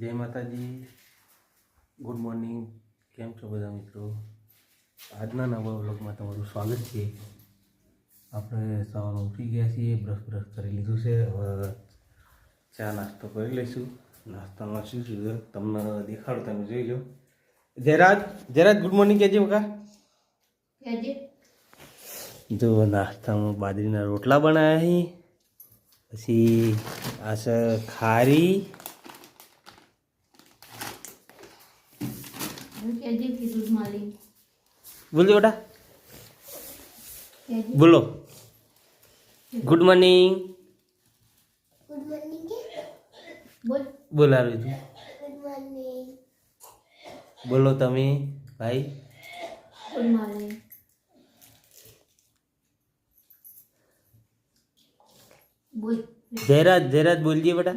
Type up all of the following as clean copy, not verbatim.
જય માતાજી, good morning. કેમ છો બધા મિત્રો? આજના નવા વ્લોગમાં તમારું સ્વાગત છે. આપણે સવારમાં ઉઠી ગયા છીએ, બ્રશ કરી લીધું છે. હવે ચા નાસ્તો કરી લઈશું. નાસ્તામાં શું છે તમને દેખાડો, તમે જોઈ લો. જયરાજ ગુડ મોર્નિંગ કહેજે બકા. જો નાસ્તામાં બાજરીના રોટલા બનાવ્યા છે, પછી આ છે ખારી, બોલો બેટા, બોલો ગુડ મોર્નિંગ. બોલાવ્યું હતું, બોલો તમે ભાઈ. Good morning. જયરાજ બોલજે બેટા.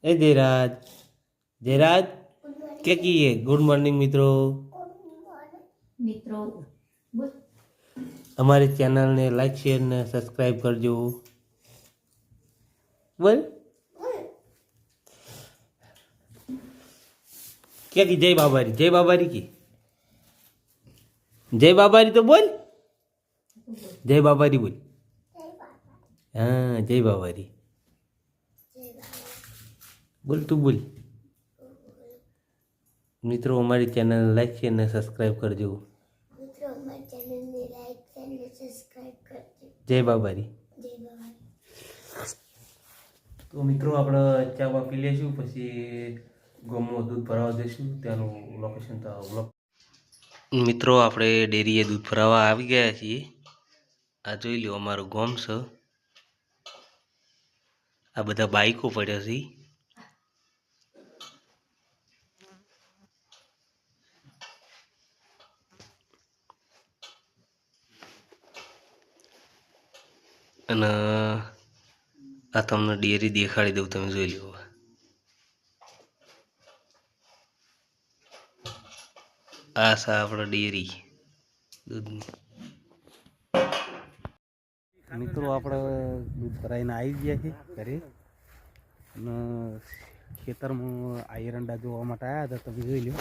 એ જયરાજ क्या किए? गुड मॉर्निंग मित्रों. हमारे चैनल ने लाइक शेयर ने सब्सक्राइब करजो. बोल क्या की? जय बाबारी की. जय बाबारी तो बोल. जय बाबारी बोल. हाँ जय बाबारी बोल. तू बोल. મિત્રો અમારી ચેનલ લાઈક શેર ને સબસ્ક્રાઇબ કરજો. જય બાબારી. તો મિત્રો આપણે ચા પી લઈશું, પછી ગામમાં દૂધ ભરાવા જઈશું. ત્યાંનું લોકેશન તો મિત્રો આપણે ડેરીએ દૂધ ભરાવા આવી ગયા છીએ. આ જોઈ લો અમારું ગામ છે. આ બધા બાઈકો પડ્યા છે. અને આ તમને ડેરી દેખાડી દઉં, તમે જોઈ લો. આ છે આપણે ડેરી દૂધની. મિત્રો આપણે દૂધ ભરાઈને આવી ગયા છે ઘરે, અને ખેતરમાં આયરંડા જોવા માટે આવ્યા હતા. તમે જોઈ લો.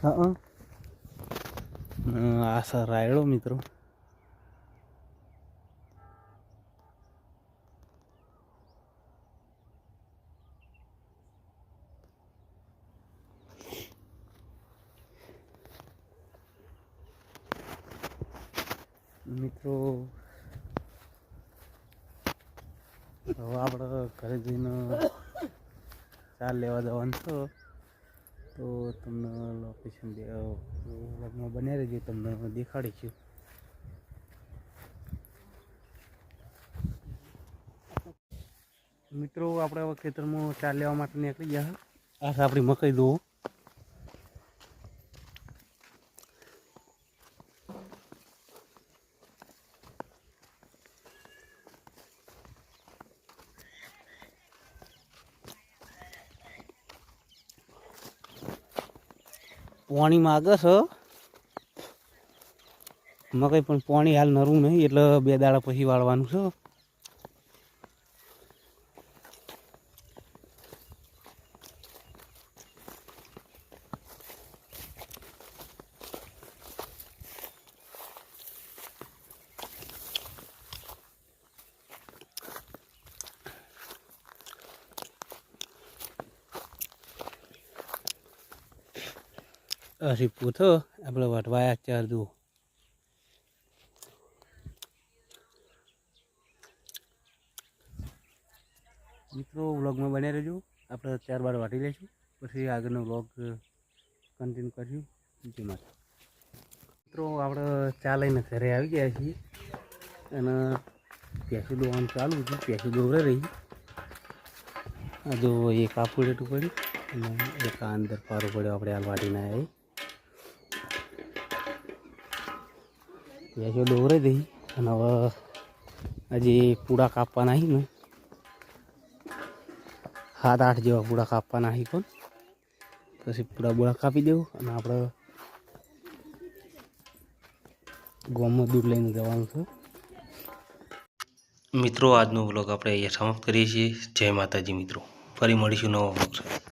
હા આ સર રાયડો મિત્રો. મિત્રો હવે આપણે ઘરે જઈને ચા લેવા જવાનું છે, તો તમને લોકેશન વ્લોગમાં બન્યા રહેજો, તમને દેખાડીશું. મિત્રો આપણે હવે ખેતરમાં ચા લેવા માટે નીકળી ગયા. આ આપણી મકાઈ દો. પાણી માગે છે મકાઈ, પણ પાણી હાલ નરવું નહીં, એટલે 2 દાડા પછી વાળવાનું છે. હજી પૂછો આપણે વટવાયા 4 દો. મિત્રો વ્લોગમાં બન્યા રહેજો. આપણે 4 બાર વાટી લઈશું, પછી આગળનો વ્લોગ કન્ટિન્યુ કરીશું. મિત્રો આપણે ચા લઈને ઘરે આવી ગયા છીએ, અને પેસું દોવાનું ચાલુ હતું. પેસું દોરે રહી. આ જો એક આ પૂરેટું પડ્યું, અને એક આ અંદર પારો પડ્યો. આપણે હાલ વાટીને આવી પેસો દોરે દઈ. અને હવે હજી પૂડા કાપવાના ને 7-8 જેવા પૂડા કાપવાના. પણ પછી પૂડા બોળા કાપી દેવું, અને આપણે ગામમાં દૂધ લઈને જવાનું છે. મિત્રો આજનો વ્લોગ આપણે અહીંયા સમાપ્ત કરીએ છીએ. જય માતાજી મિત્રો, ફરી મળીશું નવા વ્લોગ સાથે.